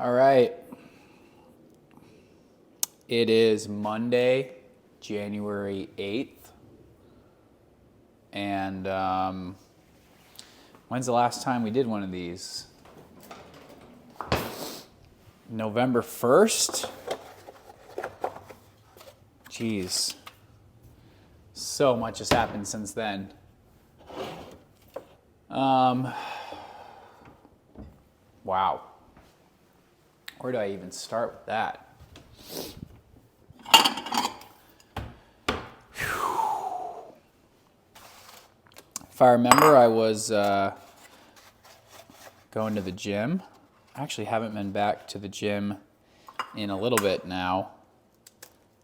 All right. It is Monday, January 8th. And when's the last time we did one of these? November 1st? Jeez. So much has happened since then. Wow. Where do I even start with that? If I remember, I was going to the gym. I actually haven't been back to the gym in a little bit now.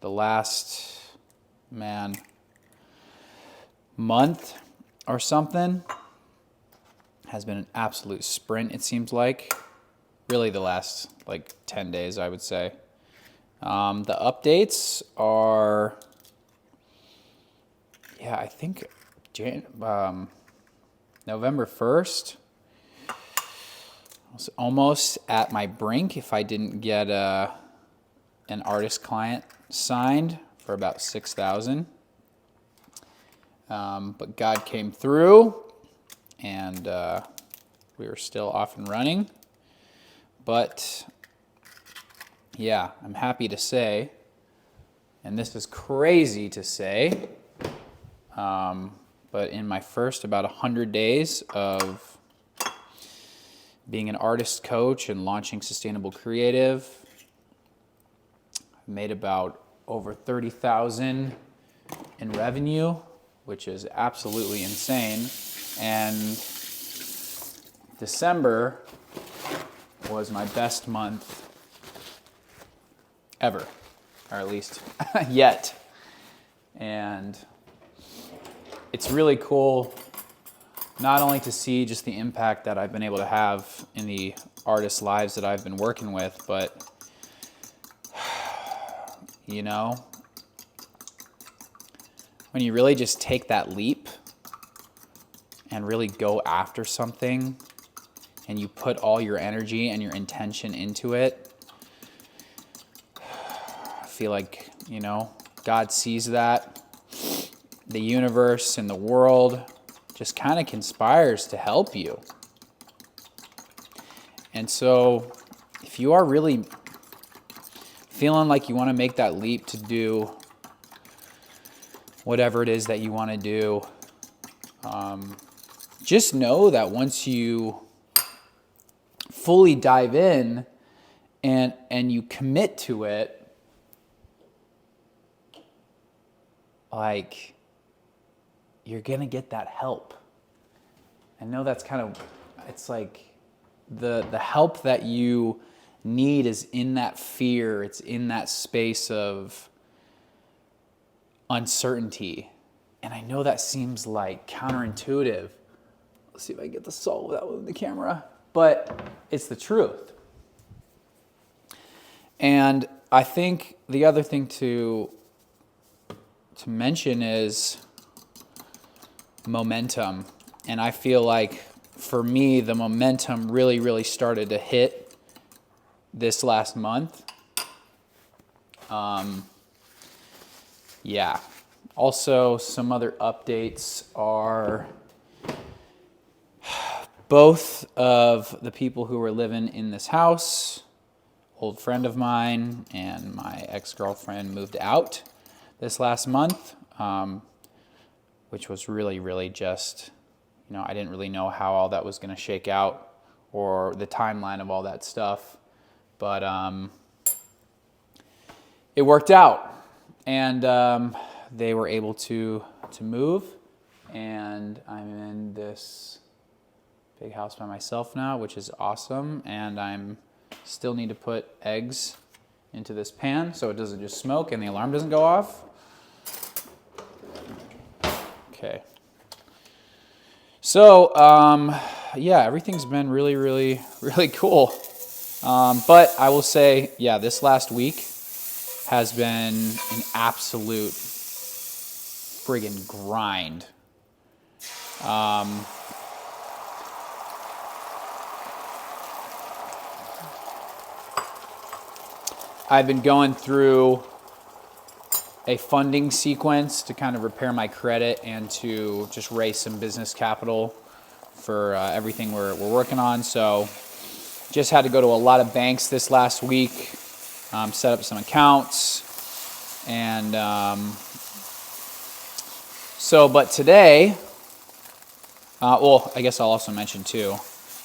The last, month or something has been an absolute sprint, it seems like. Really the last 10 days, I would say. The updates are, I think November 1st. I was almost at my brink if I didn't get an artist client signed for about $6,000. But God came through, and we were still off and running. But yeah, I'm happy to say, and this is crazy to say, but in my first about 100 days of being an artist coach and launching Sustainable Creative, I made about over $30,000 in revenue, which is absolutely insane. And December was my best month ever, or at least yet. And it's really cool not only to see just the impact that I've been able to have in the artists' lives that I've been working with, but when you really just take that leap and really go after something and you put all your energy and your intention into it, I feel like, God sees that. The universe and the world just kind of conspires to help you. And so if you are really feeling like you want to make that leap to do whatever it is that you want to do, just know that once you fully dive in and you commit to it, you're going to get that help. I know that's it's like the help that you need is in that fear. It's in that space of uncertainty. And I know that seems like counterintuitive. Let's see if I can get the salt without moving the camera. But it's the truth. And I think the other thing to mention is momentum. And I feel like for me, the momentum really, really started to hit this last month. Also, some other updates are both of the people who were living in this house, old friend of mine and my ex-girlfriend, moved out this last month, which was really, really just, I didn't really know how all that was going to shake out or the timeline of all that stuff. But it worked out, and they were able to move, and I'm in this big house by myself now, which is awesome, and I'm still need to put eggs into this pan so it doesn't just smoke and the alarm doesn't go off. Okay. So, everything's been really, really, really cool. But I will say, this last week has been an absolute friggin' grind. I've been going through a funding sequence to kind of repair my credit and to just raise some business capital for everything we're working on. So just had to go to a lot of banks this last week, set up some accounts, and but today, well, I guess I'll also mention too,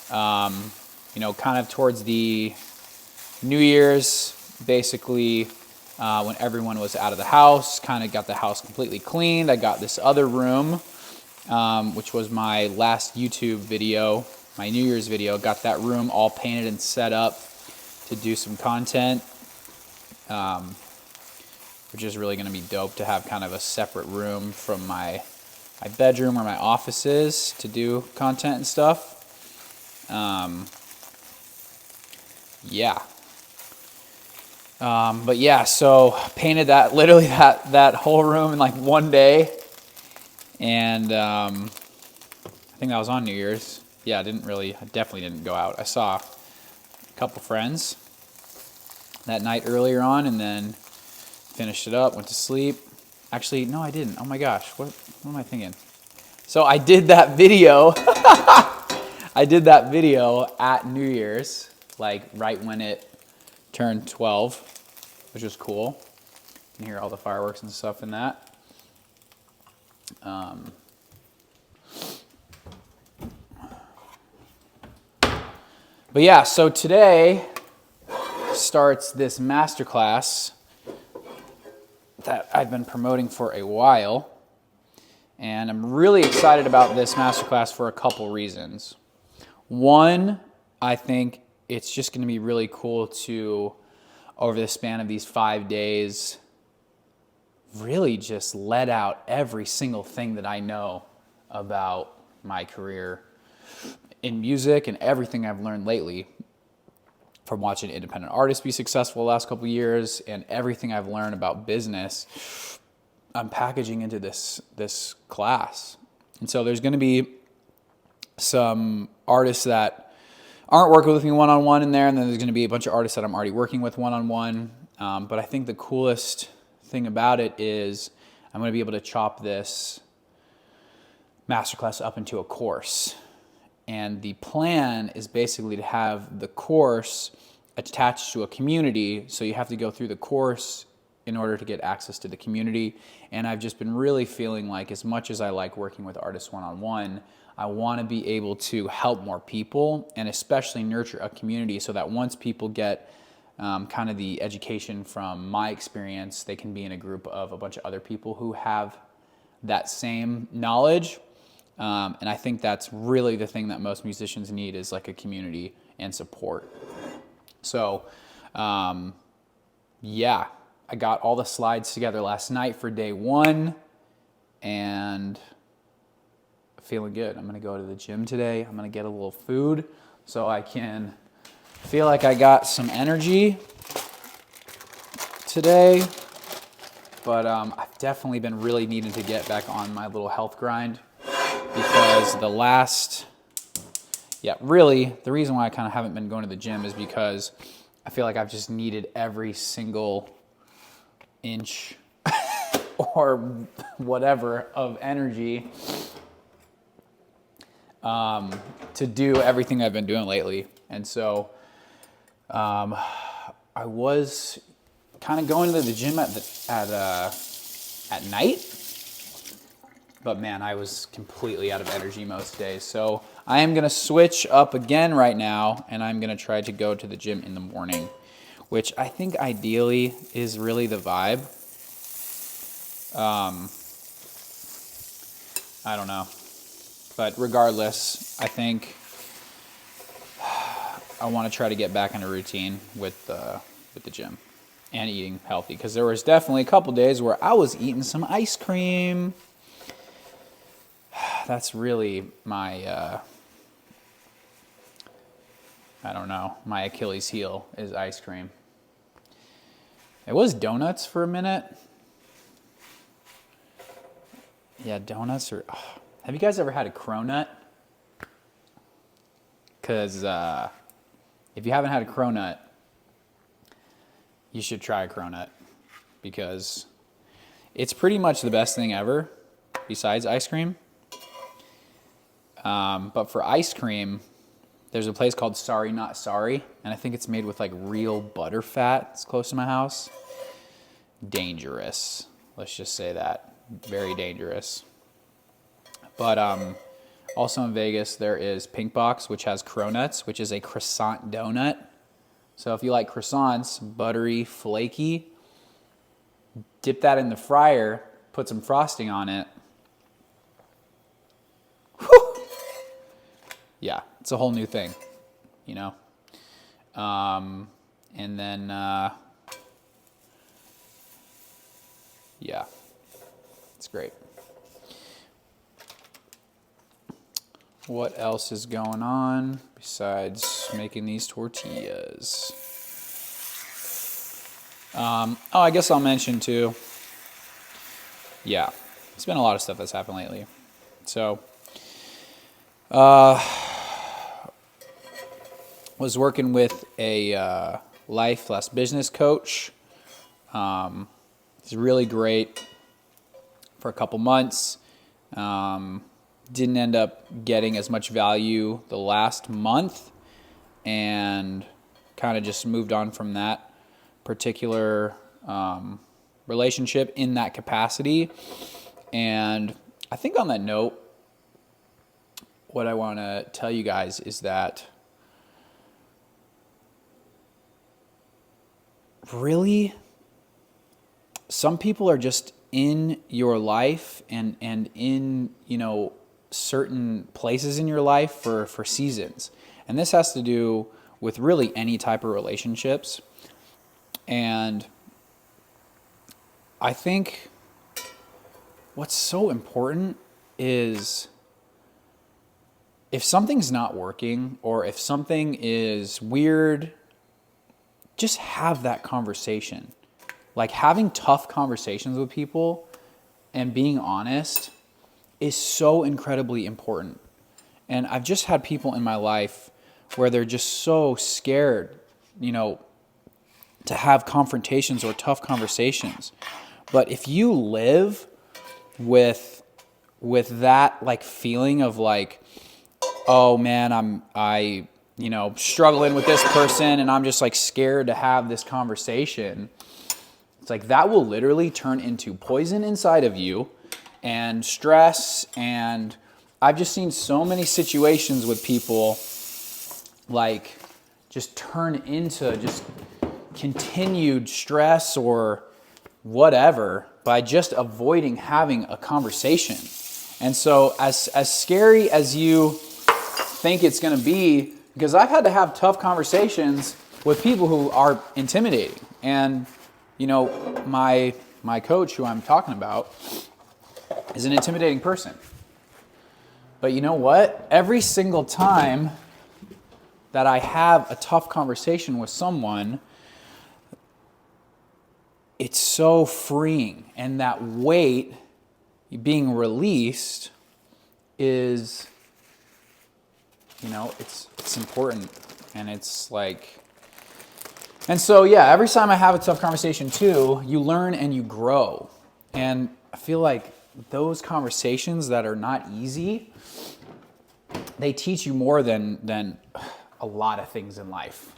kind of towards the New Year's, basically, when everyone was out of the house, kind of got the house completely cleaned. I got this other room, which was my last YouTube video, my New Year's video. Got that room all painted and set up to do some content, which is really going to be dope to have kind of a separate room from my bedroom where my office is to do content and stuff. Yeah. But yeah, so painted that, literally that whole room in like one day. And I think that was on New Year's. Yeah, I definitely didn't go out. I saw a couple friends that night earlier on, and then finished it up, went to sleep. Actually, no, I didn't. Oh my gosh, what am I thinking? So I did that video. I did that video at New Year's, like right when it turned 12, which was cool. You can hear all the fireworks and stuff in that. But yeah, so today starts this masterclass that I've been promoting for a while. And I'm really excited about this masterclass for a couple reasons. One, I think it's just going to be really cool to, over the span of these 5 days, really just let out every single thing that I know about my career in music and everything I've learned lately from watching independent artists be successful the last couple of years, and everything I've learned about business, I'm packaging into this class. And so there's going to be some artists that aren't working with me one-on-one in there, and then there's going to be a bunch of artists that I'm already working with one-on-one. But I think the coolest thing about it is I'm going to be able to chop this masterclass up into a course. And the plan is basically to have the course attached to a community. So you have to go through the course in order to get access to the community. And I've just been really feeling like, as much as I like working with artists one-on-one, I want to be able to help more people and especially nurture a community so that once people get kind of the education from my experience, they can be in a group of a bunch of other people who have that same knowledge. And I think that's really the thing that most musicians need, is like a community and support. So, yeah, I got all the slides together last night for day one, and feeling good. I'm going to go to the gym today. I'm going to get a little food so I can feel like I got some energy today. But I've definitely been really needing to get back on my little health grind, because really the reason why I kind of haven't been going to the gym is because I feel like I've just needed every single inch or whatever of energy to do everything I've been doing lately. And so I was kind of going to the gym at night, but man, I was completely out of energy most days. So I am going to switch up again right now, and I'm going to try to go to the gym in the morning, which I think ideally is really the vibe. I don't know. But regardless, I think I want to try to get back in a routine with the gym and eating healthy, because there was definitely a couple days where I was eating some ice cream. That's really my, my Achilles heel is ice cream. It was donuts for a minute. Yeah, donuts are... have you guys ever had a cronut? Because if you haven't had a cronut, you should try a cronut because it's pretty much the best thing ever besides ice cream. But for ice cream, there's a place called Sorry Not Sorry, and I think it's made with like real butter fat. It's close to my house. Dangerous. Let's just say that. Very dangerous. But also in Vegas, there is Pink Box, which has cronuts, which is a croissant donut. So if you like croissants, buttery, flaky, dip that in the fryer, put some frosting on it. Whew. Yeah, it's a whole new thing, you know. And then, yeah, it's great. What else is going on besides making these tortillas? I guess I'll mention too. Yeah, it's been a lot of stuff that's happened lately. So, was working with a life/business coach. He's really great for a couple months. Didn't end up getting as much value the last month and kind of just moved on from that particular relationship in that capacity. And I think on that note, what I want to tell you guys is that really some people are just in your life and in, you know, certain places in your life for seasons. And this has to do with really any type of relationships. And I think what's so important is if something's not working or if something is weird, just have that conversation. Like having tough conversations with people and being honest is so incredibly important. And I've just had people in my life where they're just so scared, you know, to have confrontations or tough conversations. But if you live with that like feeling of like, oh man, I you know, struggling with this person and I'm just like scared to have this conversation. It's like that will literally turn into poison inside of you and stress. And I've just seen so many situations with people like just turn into just continued stress or whatever by just avoiding having a conversation. And so as scary as you think it's going to be, because I've had to have tough conversations with people who are intimidating. And, you know, my coach who I'm talking about is an intimidating person. But you know what? Every single time that I have a tough conversation with someone, it's so freeing. And that weight being released is, you know, it's important. And it's like, and so, yeah, every time I have a tough conversation too, you learn and you grow. And I feel like those conversations that are not easy, they teach you more than a lot of things in life.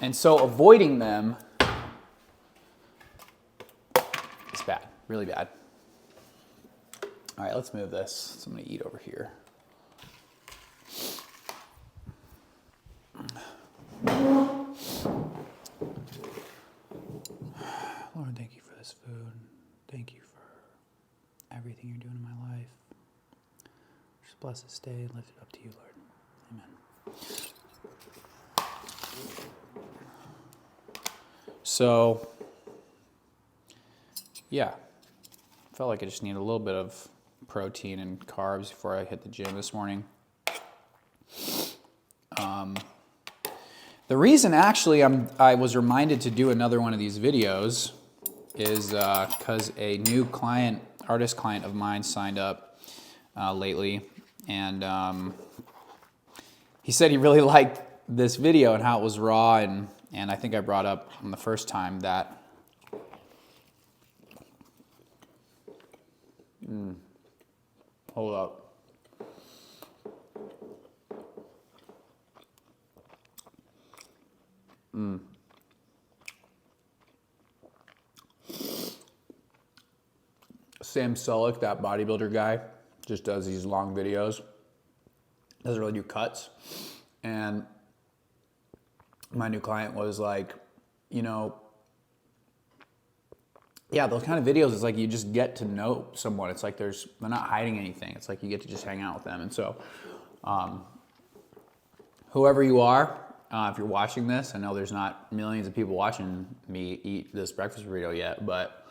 And so avoiding them is bad, really bad. All right, let's move this. So I'm going to eat over here. Lord, thank you for this food. Thank you for everything you're doing in my life. Just bless this day and lift it up to you, Lord. Amen. So, yeah, felt like I just needed a little bit of protein and carbs before I hit the gym this morning. The reason actually I was reminded to do another one of these videos is because a new artist client of mine signed up lately, and he said he really liked this video and how it was raw, and And I think I brought up on the first time that hold up. Sam Sulek, that bodybuilder guy, just does these long videos. Doesn't really do cuts. And my new client was like, you know, yeah, those kind of videos, it's like you just get to know someone. It's like they're not hiding anything. It's like you get to just hang out with them. And so whoever you are, if you're watching this, I know there's not millions of people watching me eat this breakfast burrito yet, but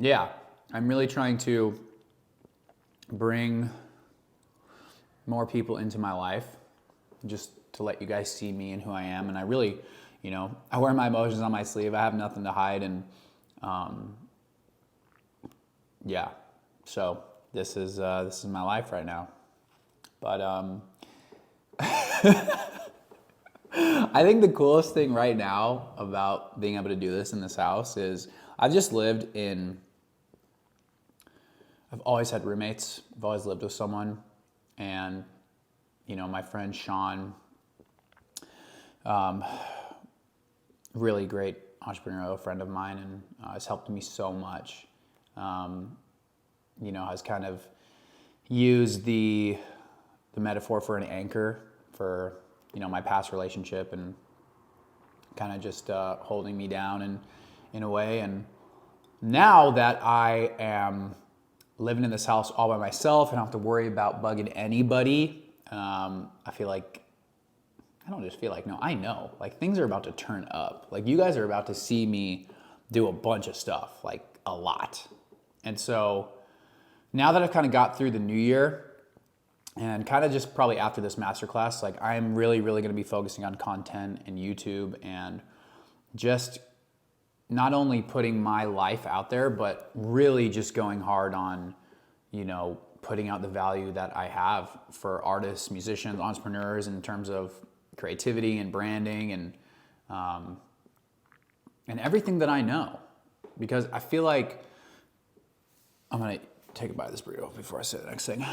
yeah, I'm really trying to bring more people into my life just to let you guys see me and who I am. And I really, you know, I wear my emotions on my sleeve. I have nothing to hide. And yeah, so this is my life right now. But I think the coolest thing right now about being able to do this in this house is I've always had roommates. I've always lived with someone. And, you know, my friend Sean, really great entrepreneurial friend of mine, and has helped me so much. You know, has kind of used the metaphor for an anchor for, you know, my past relationship, and kind of just holding me down in a way. And now that I am living in this house all by myself and I don't have to worry about bugging anybody, I feel like, I don't just feel like, no, I know, like things are about to turn up. Like you guys are about to see me do a bunch of stuff, like a lot. And so now that I've kind of got through the new year, and kind of just probably after this masterclass, like I'm really, really going to be focusing on content and YouTube, and just not only putting my life out there, but really just going hard on, you know, putting out the value that I have for artists, musicians, entrepreneurs in terms of creativity and branding and everything that I know. Because I feel like I'm going to take a bite of this burrito before I say the next thing.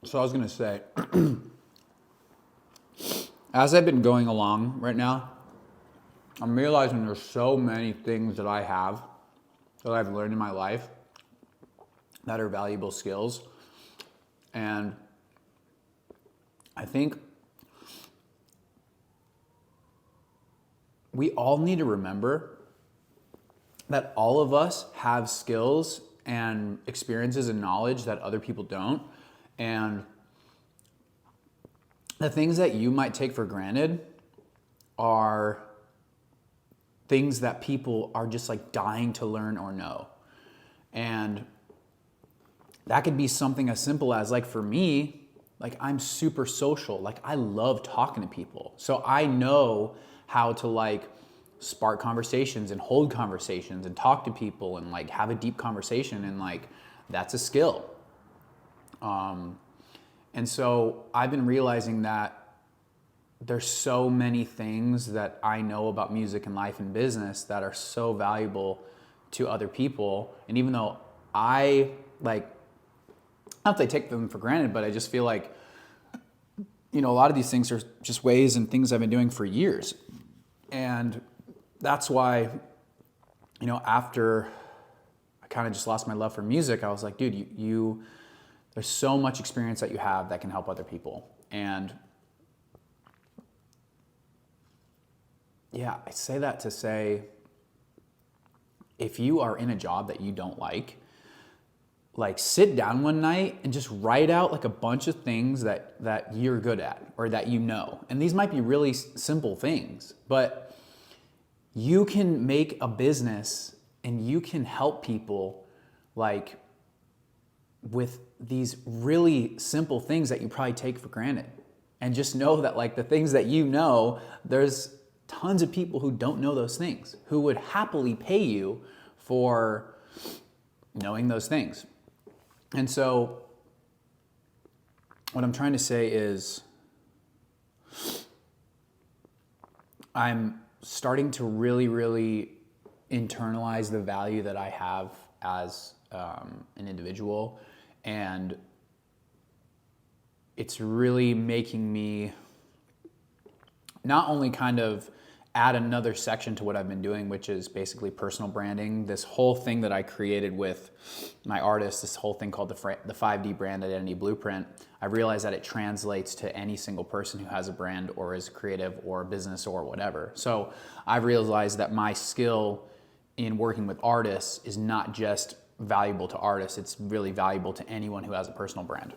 So I was going to say, as I've been going along right now, I'm realizing there's so many things that I have, that I've learned in my life, that are valuable skills. And I think we all need to remember that all of us have skills and experiences and knowledge that other people don't. And the things that you might take for granted are things that people are just like dying to learn or know. And that could be something as simple as, like, for me, like I'm super social. Like I love talking to people. So I know how to like spark conversations and hold conversations and talk to people and like have a deep conversation, and like that's a skill. And so I've been realizing that there's so many things that I know about music and life and business that are so valuable to other people. And even though I like, not that I take them for granted, but I just feel like, you know, a lot of these things are just ways and things I've been doing for years. And that's why, you know, after kind of just lost my love for music, I was like, dude, there's so much experience that you have that can help other people. And yeah, I say that to say, if you are in a job that you don't like sit down one night and just write out like a bunch of things that you're good at or that you know. And these might be really simple things, but you can make a business and you can help people like with these really simple things that you probably take for granted. And just know that like the things that you know, there's tons of people who don't know those things, who would happily pay you for knowing those things. And so what I'm trying to say is I'm starting to really, really internalize the value that I have as an individual, and it's really making me not only kind of add another section to what I've been doing, which is basically personal branding. This whole thing that I created with my artists, this whole thing called the 5D Brand Identity Blueprint, I realized that it translates to any single person who has a brand or is creative or a business or whatever. So I've realized that my skill in working with artists is not just valuable to artists, it's really valuable to anyone who has a personal brand.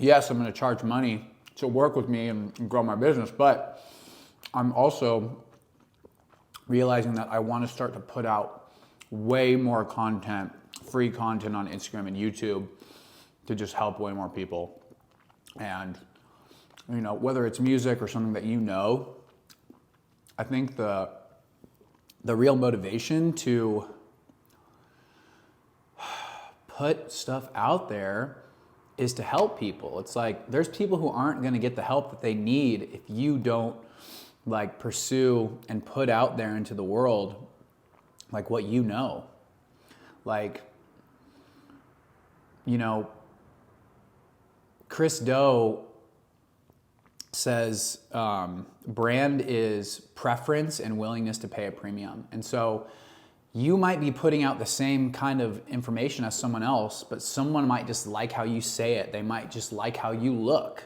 Yes, I'm going to charge money to work with me and grow my business, but I'm also realizing that I want to start to put out way more content, free content on Instagram and YouTube to just help way more people. And, you know, whether it's music or something that you know, I think the real motivation to put stuff out there is to help people. It's like there's people who aren't going to get the help that they need if you don't like pursue and put out there into the world like what you know. Like, you know, Chris Do says brand is preference and willingness to pay a premium. And so you might be putting out the same kind of information as someone else, but someone might just like how you say it. They might just like how you look.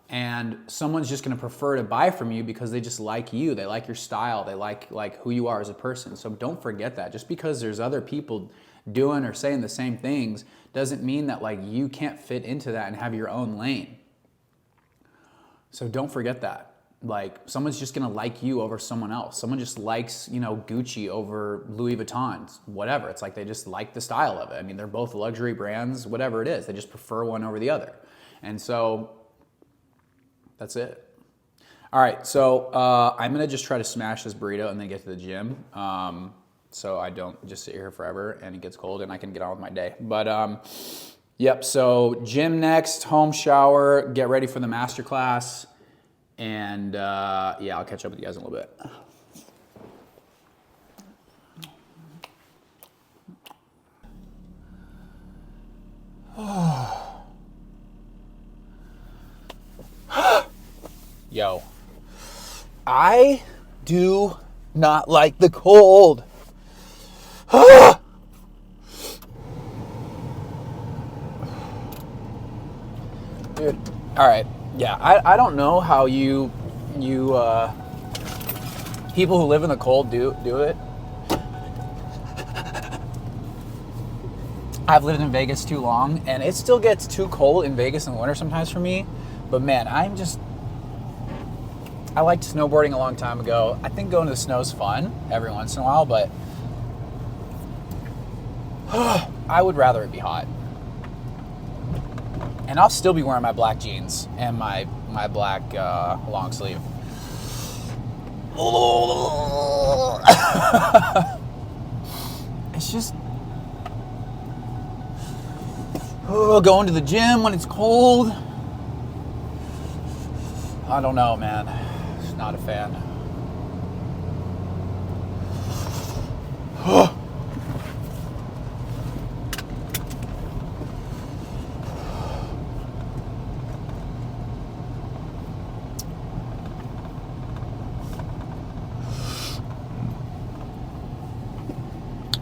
And someone's just gonna prefer to buy from you because they just like you. They like your style. They like who you are as a person. So don't forget that. Just because there's other people doing or saying the same things doesn't mean that like you can't fit into that and have your own lane. So don't forget that. Like someone's just gonna like you over someone else. Someone just likes, you know, Gucci over Louis Vuitton, whatever. It's like they just like the style of it. I mean, they're both luxury brands, whatever it is. They just prefer one over the other. And so that's it. All right, so I'm gonna just try to smash this burrito and then get to the gym. So I don't just sit here forever and it gets cold and I can get on with my day. But yep, so gym next, home shower, get ready for the master class. And yeah, I'll catch up with you guys in a little bit. Yo, I do not like the cold. Dude, all right. Yeah, I don't know how you people who live in the cold do it. I've lived in Vegas too long, and it still gets too cold in Vegas in the winter sometimes for me. But man, I liked snowboarding a long time ago. I think going to the snow is fun every once in a while, but I would rather it be hot. And I'll still be wearing my black jeans and my black long sleeve. It's just going to the gym when it's cold. I don't know, man. Just not a fan.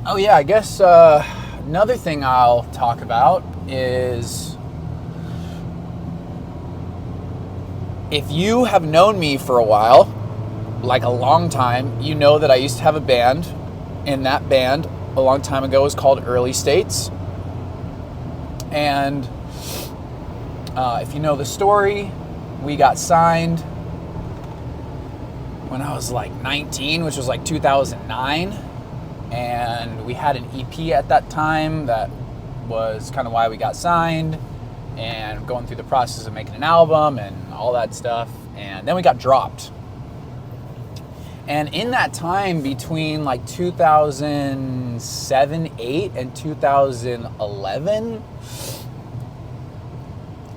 Oh yeah, I guess another thing I'll talk about is, if you have known me for a while, like a long time, you know that I used to have a band, and that band a long time ago was called Early States. And if you know the story, we got signed when I was like 19, which was like 2009. And we had an EP at that time that was kind of why we got signed, and going through the process of making an album and all that stuff. And then we got dropped. And in that time between like 2007, 8 and 2011,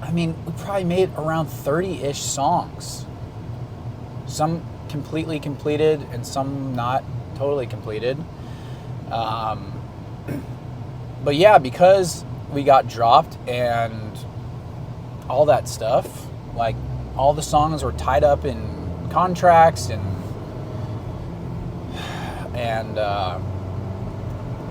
I mean, we probably made around 30-ish songs. Some completely completed and some not totally completed. But yeah, because we got dropped and all that stuff, like all the songs were tied up in contracts and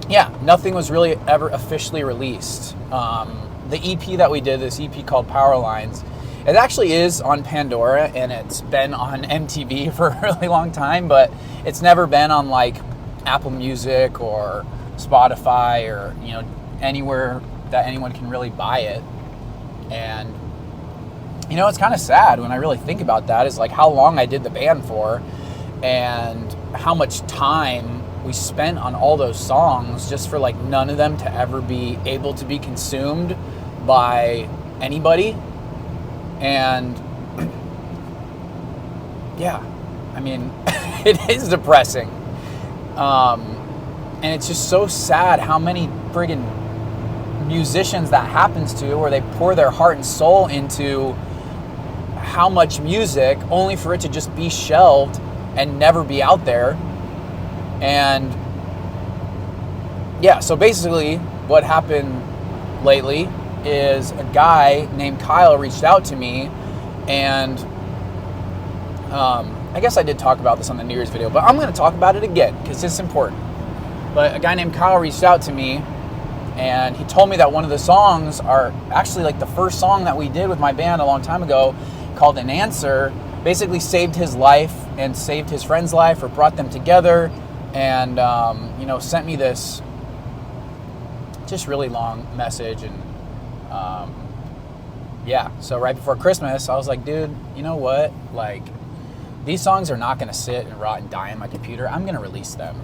yeah, nothing was really ever officially released. The EP that we did, this EP called Power Lines, it actually is on Pandora, and it's been on MTV for a really long time, but it's never been on like Apple Music or Spotify or, you know, anywhere that anyone can really buy it. And, you know, it's kind of sad when I really think about that, is like how long I did the band for and how much time we spent on all those songs just for like none of them to ever be able to be consumed by anybody. And yeah, I mean, it is depressing. And it's just so sad how many friggin' musicians that happens to, where they pour their heart and soul into how much music only for it to just be shelved and never be out there. And yeah, so basically what happened lately is a guy named Kyle reached out to me, and I guess I did talk about this on the New Year's video, but I'm going to talk about it again because it's important. But a guy named Kyle reached out to me, and he told me that one of the songs are actually like the first song that we did with my band a long time ago, called An Answer, basically saved his life and saved his friend's life, or brought them together, and you know, sent me this just really long message. And yeah, so right before Christmas, I was like, dude, you know what? Like, these songs are not going to sit and rot and die in my computer. I'm going to release them.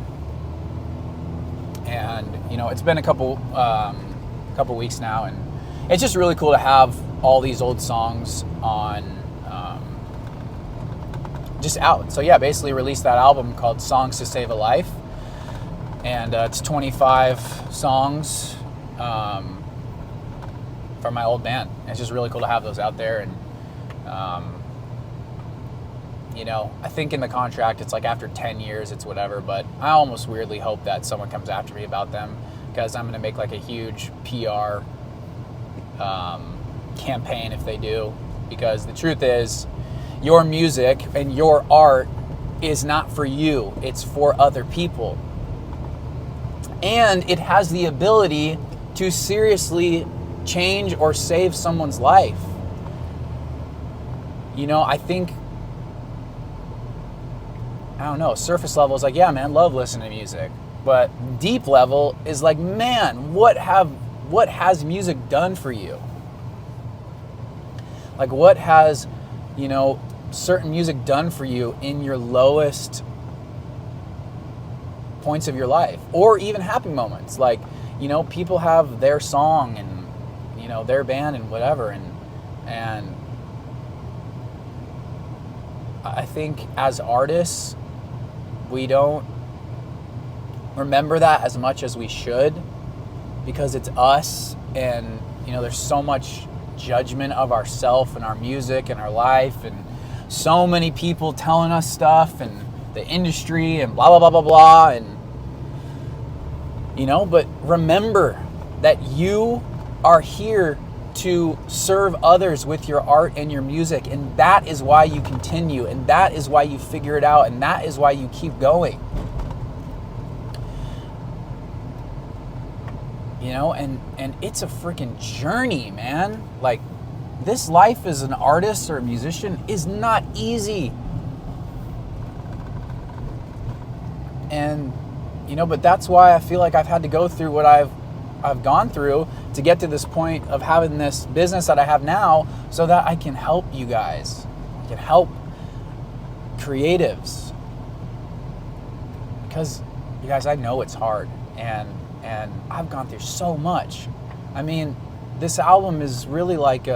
And, you know, it's been a couple weeks now, and it's just really cool to have all these old songs on, just out. So yeah, basically released that album called Songs to Save a Life. And it's 25 songs from my old band. And it's just really cool to have those out there. And, you know, I think in the contract it's like after 10 years it's whatever, but I almost weirdly hope that someone comes after me about them, because I'm going to make like a huge PR campaign if they do. Because the truth is, your music and your art is not for you, it's for other people. And it has the ability to seriously change or save someone's life. You know, I think, I don't know, surface level is like, yeah, man, love listening to music. But deep level is like, man, what has music done for you? Like, what has, you know, certain music done for you in your lowest points of your life, or even happy moments? Like, you know, people have their song and, you know, their band and whatever, and I think as artists we don't remember that as much as we should, because it's us, and, you know, there's so much judgment of ourself and our music and our life, and so many people telling us stuff, and the industry, and blah blah blah blah blah, and, you know, but remember that you are here to serve others with your art and your music, and that is why you continue, and that is why you figure it out, and that is why you keep going. and it's a freaking journey, man. Like, this life as an artist or a musician is not easy. And, but that's why I feel like I've had to go through what I've gone through to get to this point of having this business that I have now, so that I can help you guys. I can help creatives. Because, you guys, I know it's hard, and I've gone through so much. I mean, this album is really like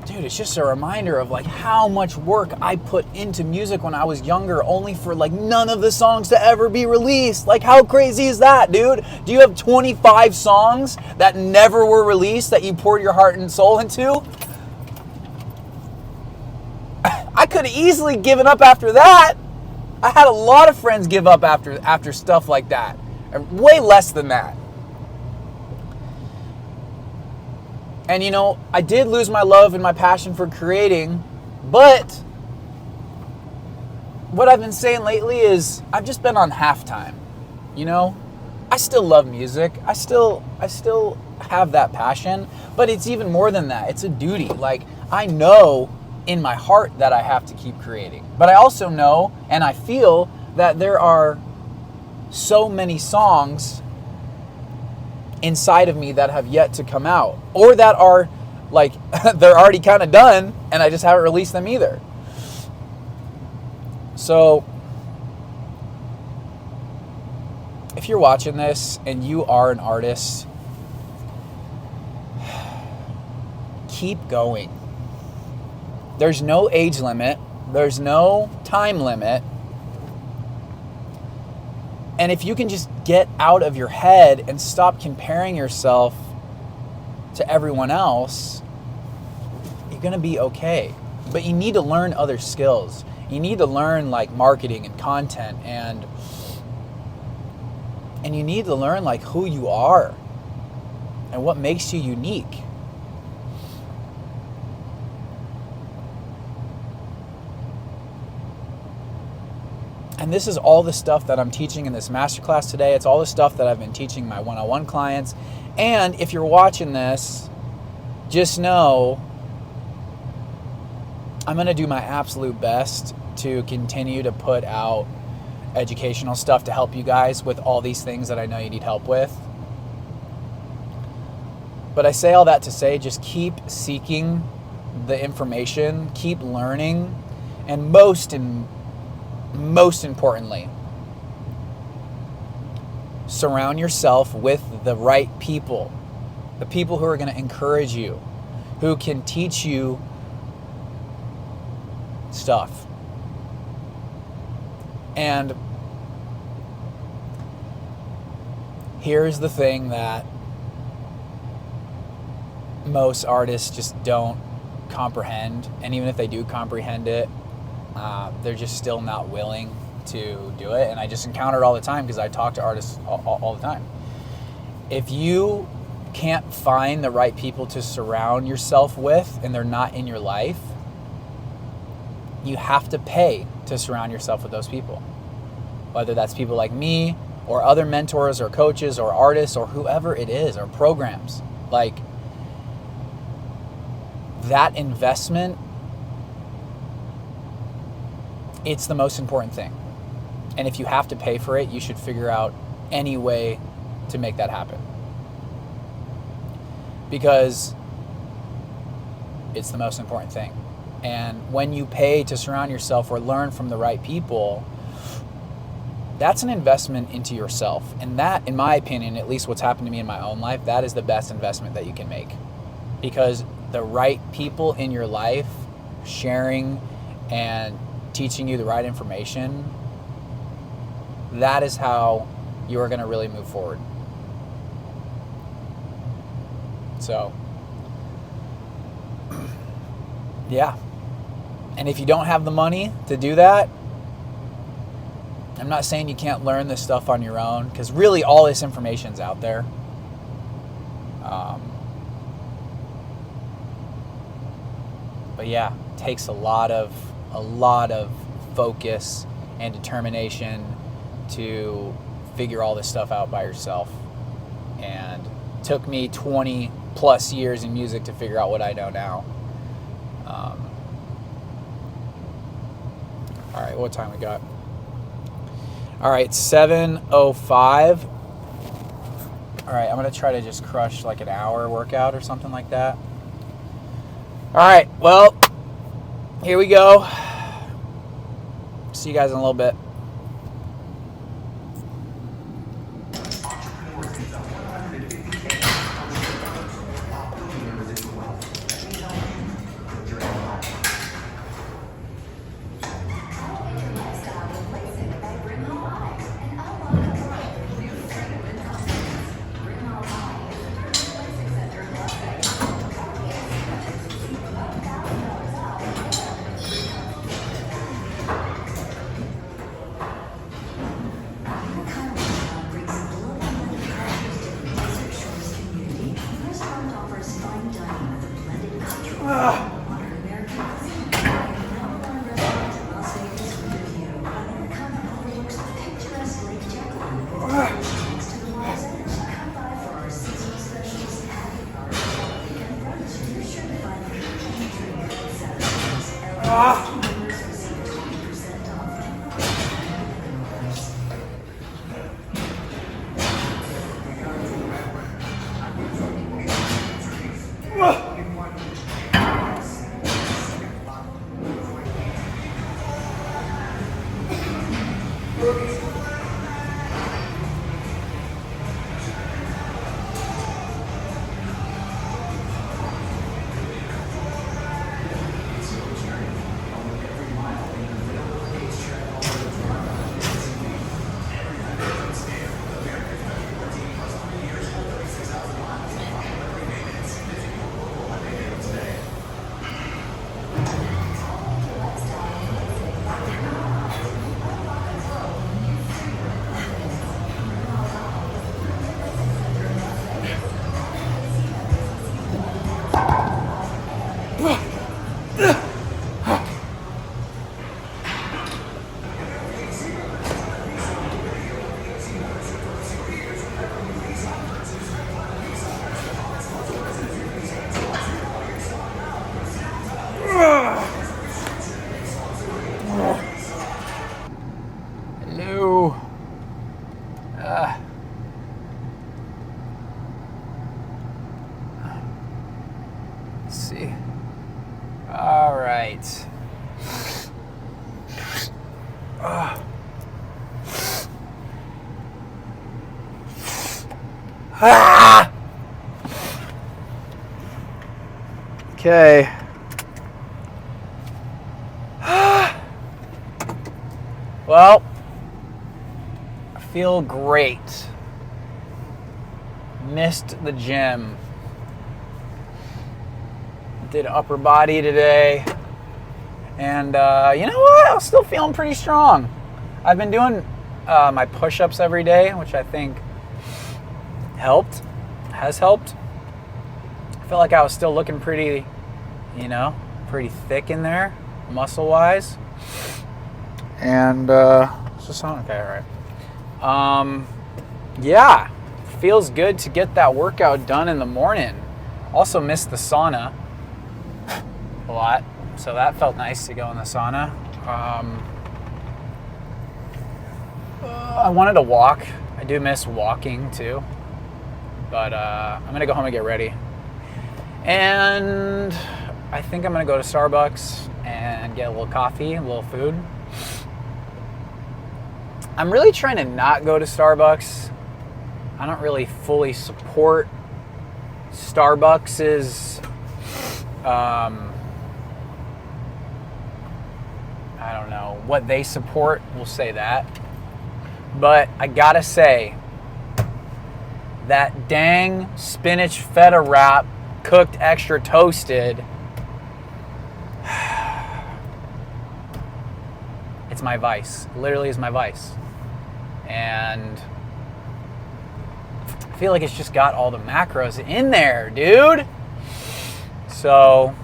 it's just a reminder of like how much work I put into music when I was younger, only for like none of the songs to ever be released. Like, how crazy is that, dude? Do you have 25 songs that never were released that you poured your heart and soul into? I could have easily given up after that. I had a lot of friends give up after stuff like that. Way less than that. And I did lose my love and my passion for creating, but what I've been saying lately is I've just been on halftime. I still love music. I still have that passion, but it's even more than that. It's a duty. Like, I know in my heart that I have to keep creating, but I also know and I feel that there are so many songs inside of me that have yet to come out, or that are like they're already kind of done and I just haven't released them either. So if you're watching this and you are an artist, keep going. There's no age limit, there's no time limit. And if you can just get out of your head and stop comparing yourself to everyone else, you're going to be okay. But you need to learn other skills. You need to learn like marketing and content, and you need to learn like who you are and what makes you unique. And this is all the stuff that I'm teaching in this masterclass today. It's all the stuff that I've been teaching my one-on-one clients. And if you're watching this, just know I'm going to do my absolute best to continue to put out educational stuff to help you guys with all these things that I know you need help with. But I say all that to say, just keep seeking the information, keep learning, and most importantly, surround yourself with the right people, the people who are going to encourage you, who can teach you stuff. And here's the thing that most artists just don't comprehend, and even if they do comprehend it, they're just still not willing to do it. And I just encounter it all the time because I talk to artists all the time. If you can't find the right people to surround yourself with and they're not in your life, you have to pay to surround yourself with those people. Whether that's people like me or other mentors or coaches or artists or whoever it is, or programs. Like, that investment, it's the most important thing. And if you have to pay for it, you should figure out any way to make that happen. Because it's the most important thing. And when you pay to surround yourself or learn from the right people, that's an investment into yourself. And that, in my opinion, at least what's happened to me in my own life, that is the best investment that you can make. Because the right people in your life sharing and teaching you the right information, that is how you are going to really move forward. So, yeah. And if you don't have the money to do that, I'm not saying you can't learn this stuff on your own, because really all this information's out there. But yeah, it takes a lot of focus and determination to figure all this stuff out by yourself. and took me 20 plus years in music to figure out what I know now. All right, what time we got? All right, 7:05. All right, I'm gonna try to just crush like an hour workout or something like that. All right, well, here we go. See you guys in a little bit. Hello. Let's see. All right. Okay. Well, I feel great. Missed the gym. Did upper body today. And you know what? I was still feeling pretty strong. I've been doing my push-ups every day, which I think has helped. I felt like I was still looking pretty, pretty thick in there, muscle-wise. And just okay, all right. Yeah, feels good to get that workout done in the morning. Also missed the sauna a lot, so that felt nice to go in the sauna. I wanted to walk. I do miss walking too, but I'm gonna go home and get ready. And I think I'm gonna go to Starbucks and get a little coffee, a little food. I'm really trying to not go to Starbucks. I don't really fully support Starbucks's, I don't know, what they support, we'll say that. But I gotta say, that dang spinach feta wrap, cooked extra toasted, it's my vice. It literally is my vice. And I feel like it's just got all the macros in there, dude. So,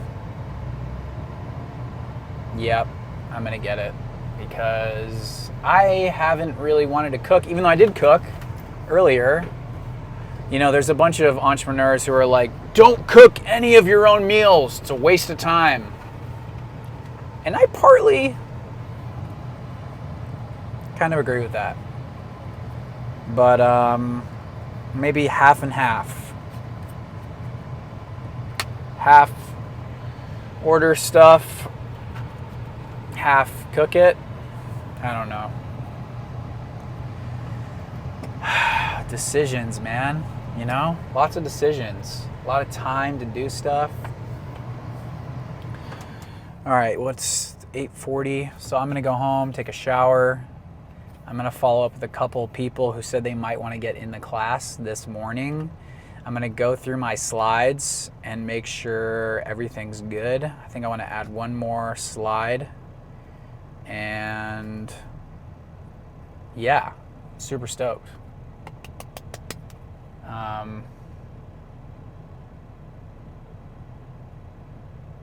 yep, I'm gonna get it because I haven't really wanted to cook, even though I did cook earlier. there's a bunch of entrepreneurs who are like, don't cook any of your own meals. It's a waste of time. And I partly kind of agree with that. But maybe half and half. Half order stuff, half cook it. I don't know. Decisions, man. Lots of decisions. A lot of time to do stuff. All right, it's 8:40, so I'm gonna go home, take a shower. I'm gonna follow up with a couple people who said they might want to get in the class this morning. I'm gonna go through my slides and make sure everything's good. I think I want to add one more slide. And yeah, super stoked.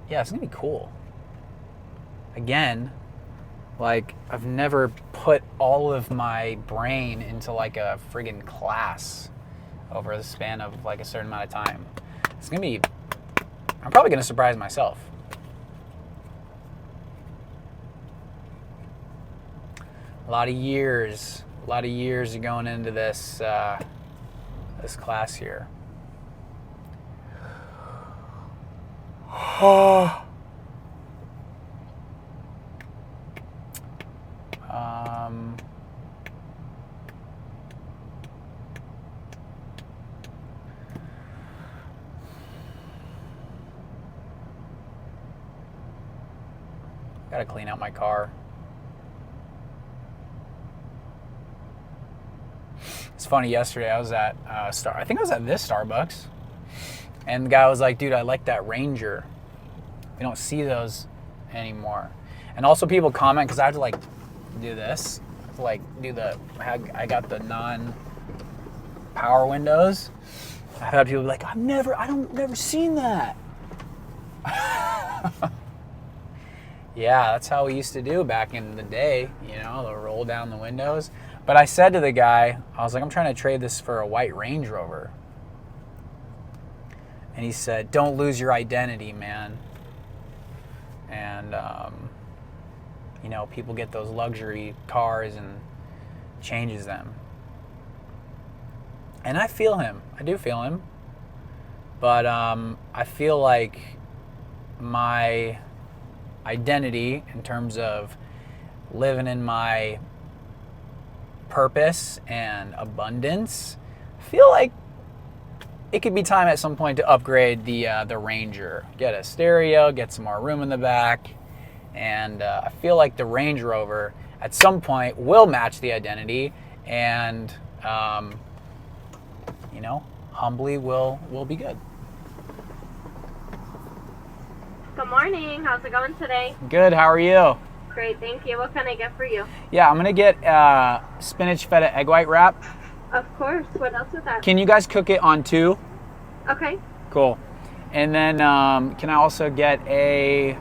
Yeah, it's gonna be cool. Again, like, I've never put all of my brain into like a friggin' class over the span of like a certain amount of time. I'm probably gonna surprise myself. A lot of years are going into this this class here. Gotta clean out my car. It's funny, yesterday I was at I think I was at this Starbucks, and the guy was like, dude, I like that Ranger. We don't see those anymore. And also people comment, because I have to like do this. I have to like do I got the non-power windows. I've had people be like, I've never seen that. Yeah, that's how we used to do back in the day, they'll roll down the windows. But I said to the guy, I was like, I'm trying to trade this for a white Range Rover. And he said, don't lose your identity, man. And, people get those luxury cars and changes them. And I feel him. I do feel him. But I feel like my identity in terms of living in my purpose and abundance, I feel like it could be time at some point to upgrade the Ranger. Get a stereo, get some more room in the back, and I feel like the Range Rover at some point will match the identity, and humbly will be good. Good morning. How's it going today? Good. How are you? Great, thank you. What can I get for you? Yeah, I'm gonna get spinach feta egg white wrap. Of course. What else with that? Can you guys cook it on 2? Okay. Cool. And then can I also get a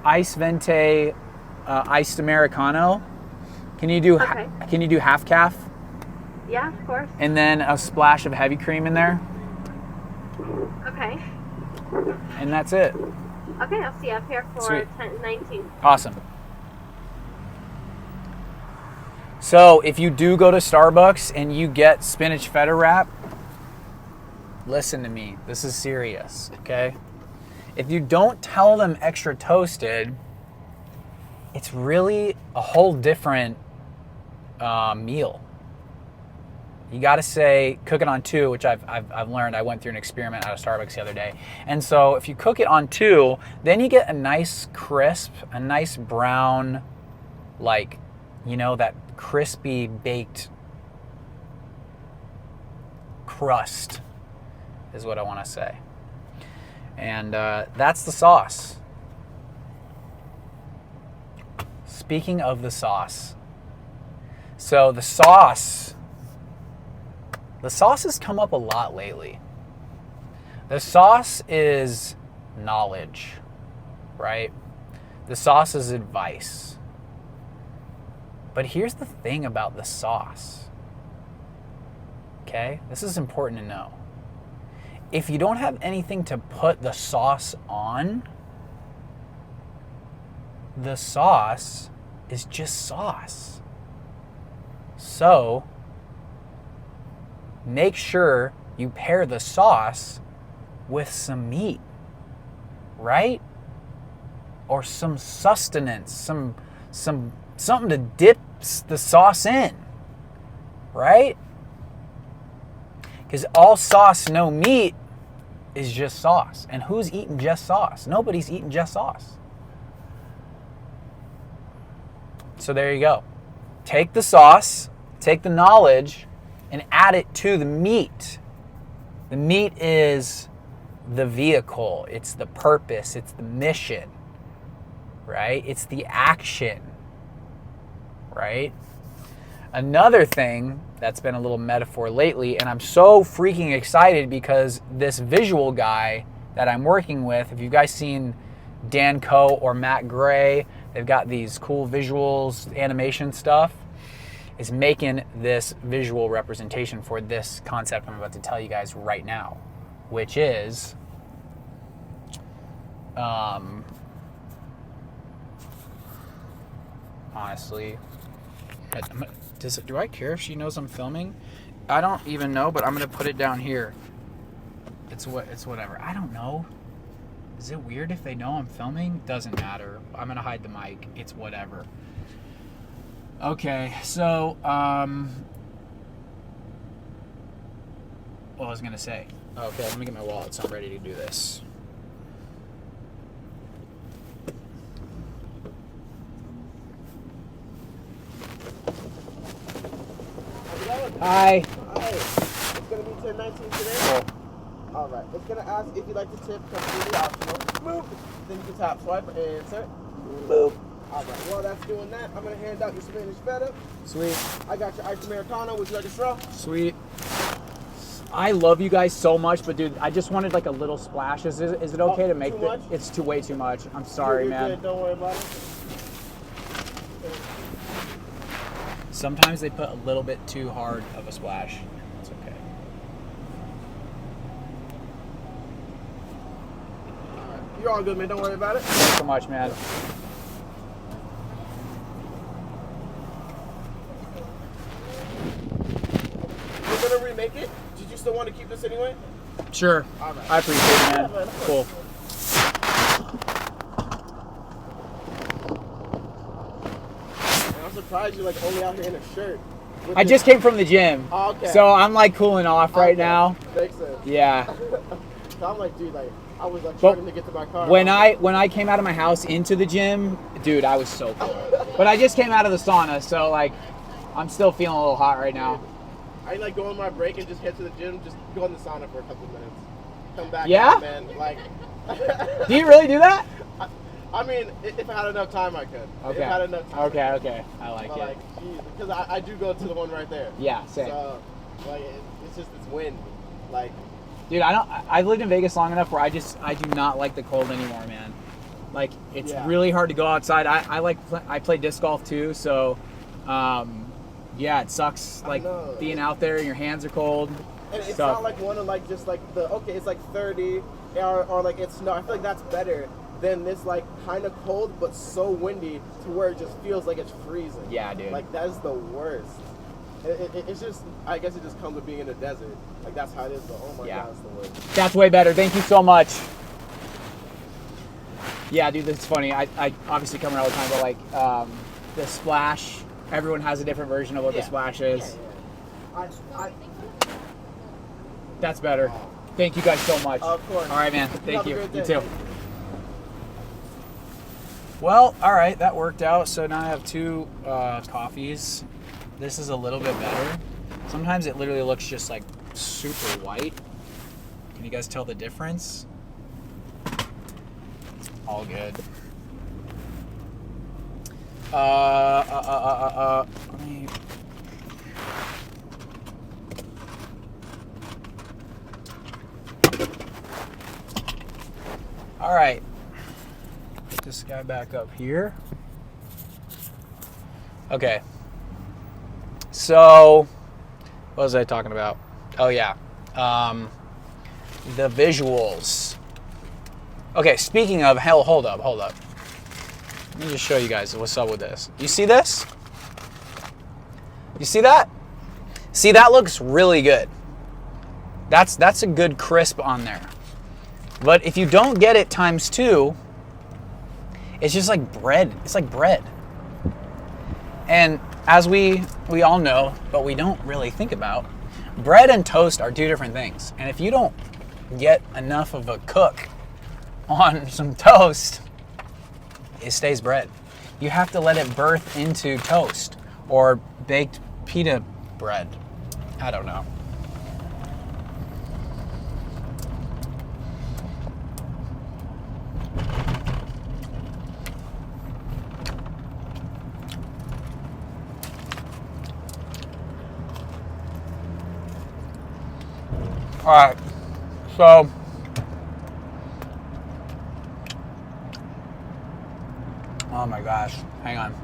ice venti iced Americano? Can you do half calf? Yeah, of course. And then a splash of heavy cream in there? Okay. And that's it. Okay, I'll see you up here for 10:19. Awesome. So if you do go to Starbucks and you get spinach feta wrap, listen to me. This is serious, okay? If you don't tell them extra toasted, it's really a whole different meal. You got to say cook it on 2, which I've learned. I went through an experiment out of Starbucks the other day. And so if you cook it on 2, then you get a nice crisp, a nice brown, like, that crispy baked crust is what I want to say. And that's the sauce. Speaking of the sauce. So the sauce has come up a lot lately. The sauce is knowledge, right? The sauce is advice. But here's the thing about the sauce. Okay? This is important to know. If you don't have anything to put the sauce on, the sauce is just sauce. So, make sure you pair the sauce with some meat, right? Or some sustenance, something to dip the sauce in, right? Because all sauce, no meat, is just sauce. And who's eating just sauce? Nobody's eating just sauce. So there you go. Take the sauce, take the knowledge, and add it to the meat. The meat is the vehicle. It's the purpose. It's the mission, right? It's the action, right? Another thing that's been a little metaphor lately, and I'm so freaking excited because this visual guy that I'm working with, if you guys seen Dan Coe or Matt Gray, they've got these cool visuals, animation stuff, is making this visual representation for this concept I'm about to tell you guys right now, which is honestly, do I care if she knows I'm filming? I don't even know, but I'm gonna put it down here. It's whatever. I don't know. Is it weird if they know I'm filming? Doesn't matter. I'm gonna hide the mic. It's whatever. Okay, so what was I gonna say? Okay, let me get my wallet so I'm ready to do this. Hi. Hi. It's going to be 10:19 today. Cool. All right. It's going to ask if you'd like to tip, completely optional. Move. Then you can tap swipe and insert. Move. All right. While that's doing that, I'm going to hand out your Spanish feta. Sweet. I got your iced Americano. Would you like a straw? Sweet. I love you guys so much, but dude, I just wanted like a little splash. Is it okay to make it? It's way too much. I'm sorry, You're man. Good. Don't worry about it. Sometimes they put a little bit too hard of a splash. It's okay. All right. You're all good, man. Don't worry about it. Thanks so much, man. We're going to remake it. Did you still want to keep this anyway? Sure. All right. I appreciate it, man. Yeah, man, of course. Cool. I'm surprised you're like only out here in a shirt. I just came from the gym. Oh, okay. So I'm like cooling off right now. Makes sense. Yeah. So I'm like, dude, like I was like trying to get to my car. When I came out of my house into the gym, dude, I was so cold. But I just came out of the sauna, so like I'm still feeling a little hot right now. I like go on my break and just head to the gym, just go in the sauna for a couple of minutes, come back. Yeah? Out, man. Like. Do you really do that? I mean, if I had enough time, I could. Okay. If I had enough time. Okay. I like But it. like, geez, because I do go to the one right there. Yeah, same. So, like, it's just it's wind, like. Dude, I've lived in Vegas long enough where I do not like the cold anymore, man. Like it's really hard to go outside. I play disc golf too, so yeah, it sucks like being out there and your hands are cold. And it's not like one of like just like it's like 30 or like it's no. I feel like that's better than this like kind of cold but so windy to where it just feels like it's freezing. Yeah, dude. Like that's the worst. It's just, I guess it just comes with being in the desert. Like that's how it is. But oh my God, it's the worst. That's way better. Thank you so much. Yeah, dude, this is funny. I obviously come around all the time, but like the splash. Everyone has a different version of what the splash is. Yeah. That's better. Thank you guys so much. Of course. All right, man. Thank you. You too. Day. Well, all right, that worked out. So now I have 2 coffees. This is a little bit better. Sometimes it literally looks just like super white. Can you guys tell the difference? All good. Let me... All right. Get this guy back up here. Okay. So, what was I talking about? Oh, yeah. The visuals. Okay, speaking of, hell, hold up. Let me just show you guys what's up with this. You see this? You see that? See, that looks really good. That's a good crisp on there. But if you don't get it ×2, it's just like bread. It's like bread. And as we all know, but we don't really think about, bread and toast are two different things. And if you don't get enough of a cook on some toast, it stays bread. You have to let it birth into toast or baked pita bread. I don't know. All right, so oh my gosh, hang on.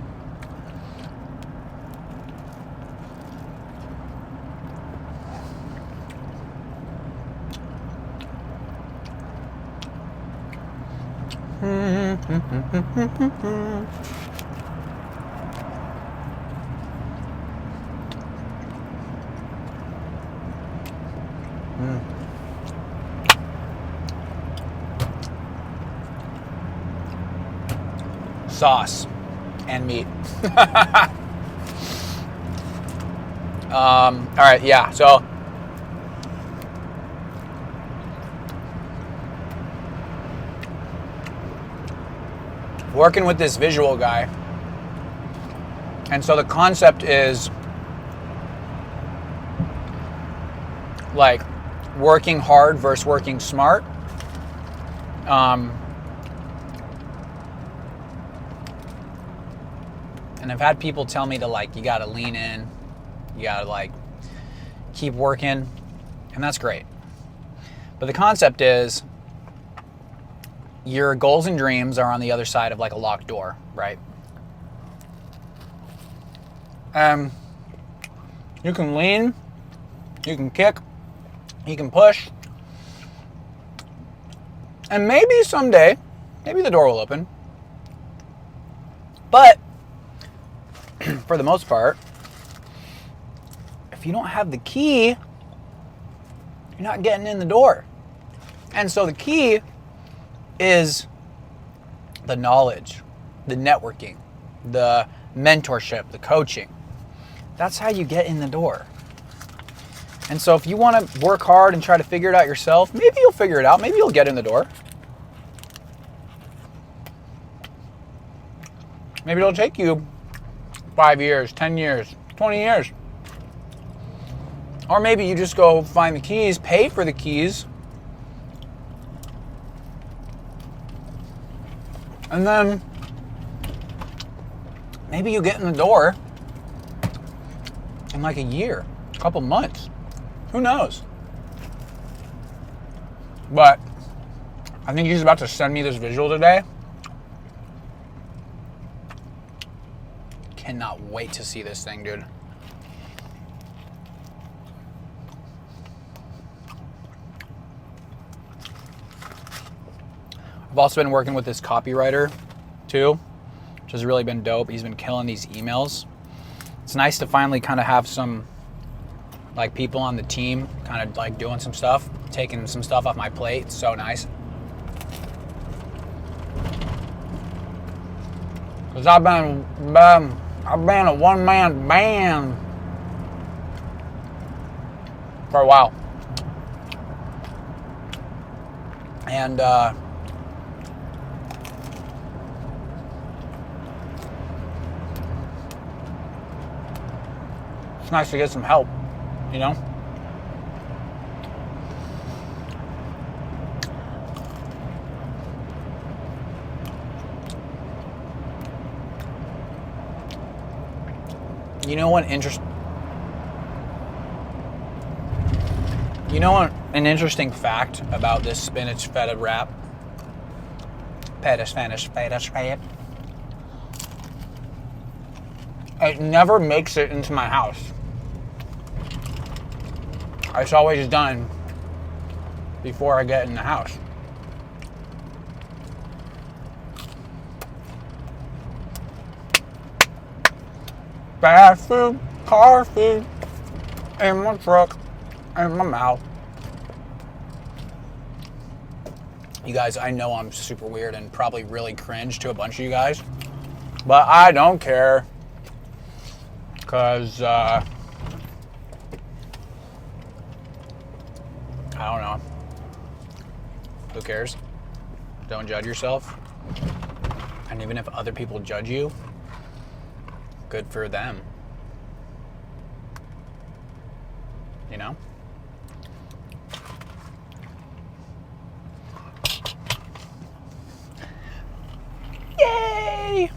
Sauce and meat. All right, yeah, so working with this visual guy. And so the concept is like working hard versus working smart. And I've had people tell me to like, you gotta lean in, you gotta like keep working, and that's great. But the concept is your goals and dreams are on the other side of like a locked door, right? You can lean, you can kick, you can push, and maybe someday, maybe the door will open. But for the most part, if you don't have the key, you're not getting in the door. And so the key is the knowledge, the networking, the mentorship, the coaching. That's how you get in the door. And so if you want to work hard and try to figure it out yourself, maybe you'll figure it out. Maybe you'll get in the door. Maybe it'll take you 5 years, 10 years, 20 years. Or maybe you just go find the keys, pay for the keys, and then maybe you get in the door in like a year, a couple months. Who knows? But I think he's about to send me this visual today. Cannot wait to see this thing, dude. I've also been working with this copywriter too, which has really been dope. He's been killing these emails. It's nice to finally kind of have some like people on the team kind of like doing some stuff, taking some stuff off my plate. It's so nice. Cause I've been a one-man band for a while. And it's nice to get some help, you know? You know what an interesting fact about this spinach feta wrap? Feta wrap. It never makes it into my house. It's always done before I get in the house. Fast food, car food, in my truck, in my mouth. You guys, I know I'm super weird and probably really cringe to a bunch of you guys, but I don't care, because, I don't know. Who cares? Don't judge yourself. And even if other people judge you, good for them. You know? Yay!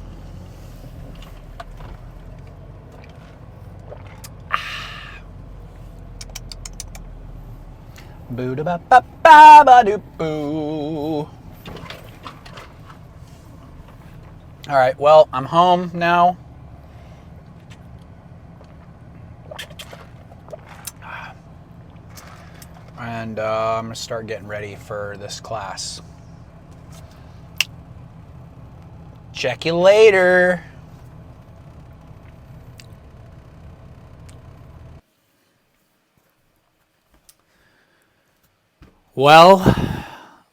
Boo da ba ba ba ba doo boo. All right, well, I'm home now. And I'm gonna start getting ready for this class. Check you later. Well,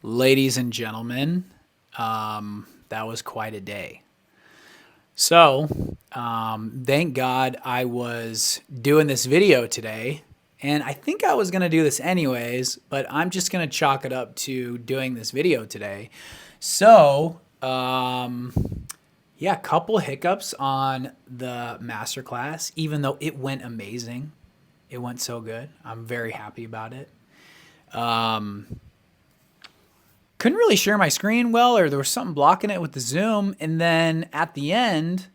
ladies and gentlemen, that was quite a day. So, thank God I was doing this video today, and I think I was going to do this anyways, but I'm just going to chalk it up to doing this video today. So, yeah, couple hiccups on the masterclass, even though it went amazing. It went so good. I'm very happy about it. Couldn't really share my screen well, or there was something blocking it with the Zoom. And then at the end,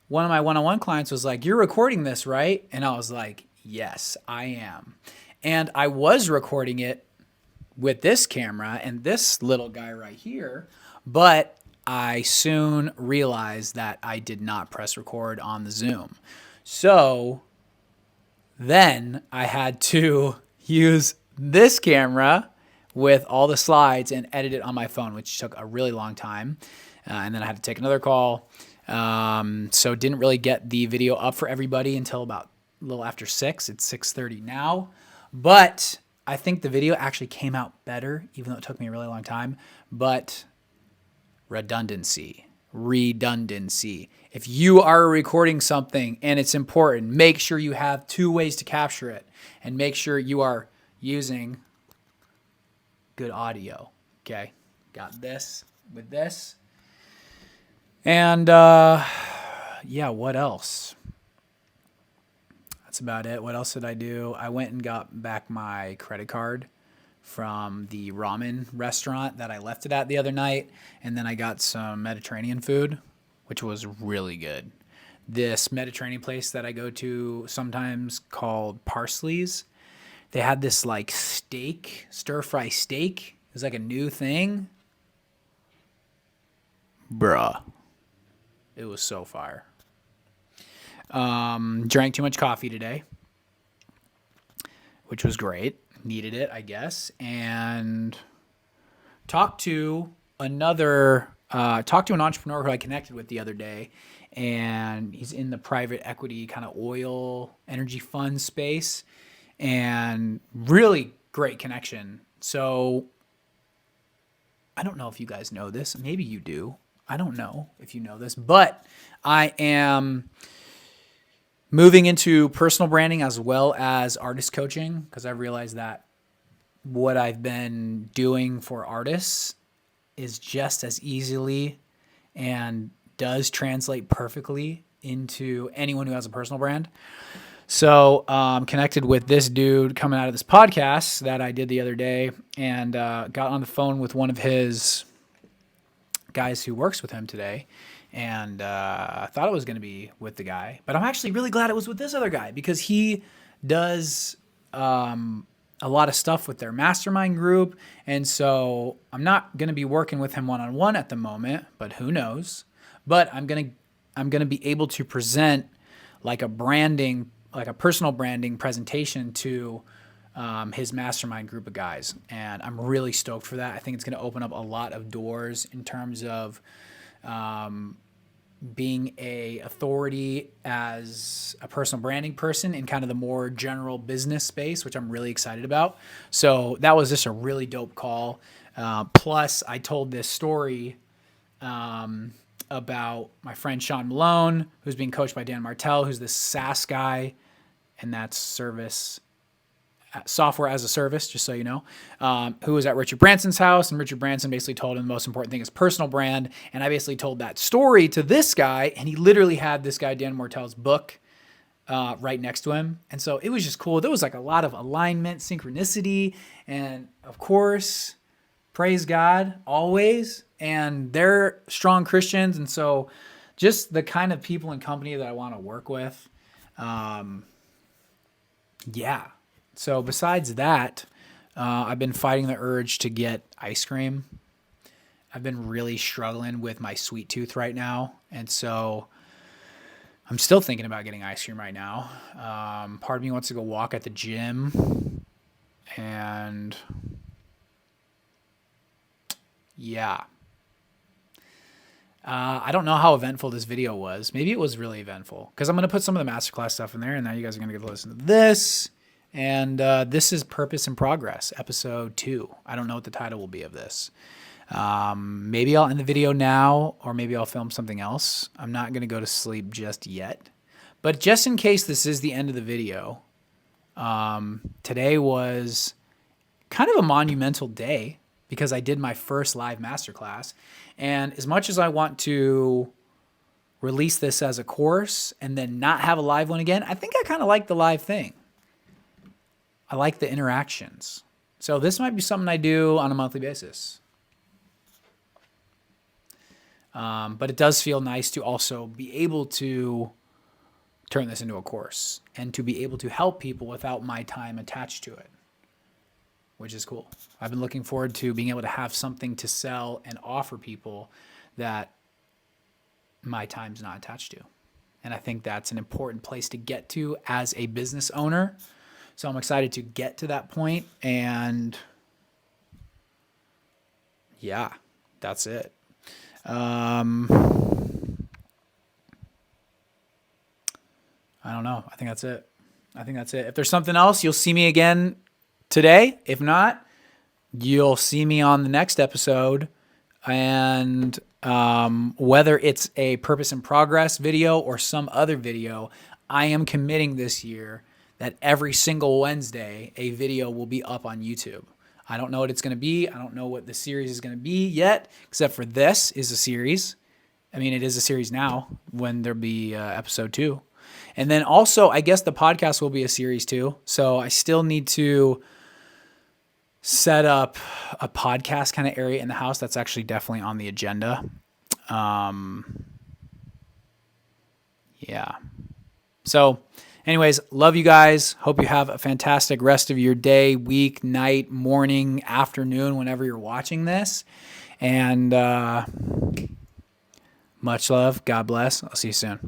one of my one-on-one clients was like, "You're recording this, right?" And I was like, "Yes, I am." And I was recording it with this camera and this little guy right here, but I soon realized that I did not press record on the Zoom. So then I had to use this camera with all the slides and edit it on my phone, which took a really long time. And then I had to take another call. So didn't really get the video up for everybody until about a little after 6. It's 6:30 now. But I think the video actually came out better, even though it took me a really long time. But redundancy. If you are recording something and it's important, make sure you have 2 ways to capture it. And make sure you are using good audio. Okay, got this with this. And yeah, what else? That's about it. What else did I do? I went and got back my credit card from the ramen restaurant that I left it at the other night. And then I got some Mediterranean food, which was really good. This Mediterranean place that I go to sometimes called Parsley's, they had this like steak, stir-fry steak. It was like a new thing. Bruh. It was so fire. Drank too much coffee today, which was great. Needed it, I guess. And talked to an entrepreneur who I connected with the other day. And he's in the private equity kind of oil energy fund space. And really great connection. So I don't know if you guys know this. Maybe you do. I don't know if you know this, but I am moving into personal branding as well as artist coaching, because I realized that what I've been doing for artists is just as easily and does translate perfectly into anyone who has a personal brand. So connected with this dude coming out of this podcast that I did the other day, and got on the phone with one of his guys who works with him today, and I thought it was going to be with the guy, but I'm actually really glad it was with this other guy, because he does a lot of stuff with their mastermind group, and so I'm not going to be working with him one-on-one at the moment, but who knows. But I'm going to be able to present like a personal branding presentation to his mastermind group of guys. And I'm really stoked for that. I think it's going to open up a lot of doors in terms of being a authority as a personal branding person in kind of the more general business space, which I'm really excited about. So that was just a really dope call. Plus, I told this story about my friend Sean Malone, who's being coached by Dan Martell, who's this SaaS guy, and that's software as a service, just so you know, who was at Richard Branson's house, and Richard Branson basically told him the most important thing is personal brand. And I basically told that story to this guy, and he literally had this guy, Dan Martell's book, right next to him. And so it was just cool. There was like a lot of alignment, synchronicity, and of course, praise God always. And they're strong Christians. And so just the kind of people and company that I want to work with. Yeah. So besides that, I've been fighting the urge to get ice cream. I've been really struggling with my sweet tooth right now. And so I'm still thinking about getting ice cream right now. Part of me wants to go walk at the gym. And yeah. I don't know how eventful this video was. Maybe it was really eventful because I'm going to put some of the masterclass stuff in there, and now you guys are going to get to listen to this. And this is Purpose in Progress, episode 2. I don't know what the title will be of this. Maybe I'll end the video now, or maybe I'll film something else. I'm not going to go to sleep just yet. But just in case this is the end of the video, today was kind of a monumental day because I did my first live masterclass. And as much as I want to release this as a course and then not have a live one again, I think I kind of like the live thing. I like the interactions. So this might be something I do on a monthly basis. But it does feel nice to also be able to turn this into a course and to be able to help people without my time attached to it, which is cool. I've been looking forward to being able to have something to sell and offer people that my time's not attached to. And I think that's an important place to get to as a business owner. So I'm excited to get to that point, and yeah, that's it. I don't know. I think that's it. If there's something else, you'll see me again today. If not, you'll see me on the next episode. And whether it's a Purpose in Progress video or some other video, I am committing this year that every single Wednesday, a video will be up on YouTube. I don't know what it's going to be. I don't know what the series is going to be yet, except for this is a series. I mean, it is a series now when there'll be episode 2. And then also, I guess the podcast will be a series too. So I still need to set up a podcast kind of area in the house. That's actually definitely on the agenda. Yeah. So anyways, love you guys. Hope you have a fantastic rest of your day, week, night, morning, afternoon, whenever you're watching this. And much love. God bless. I'll see you soon.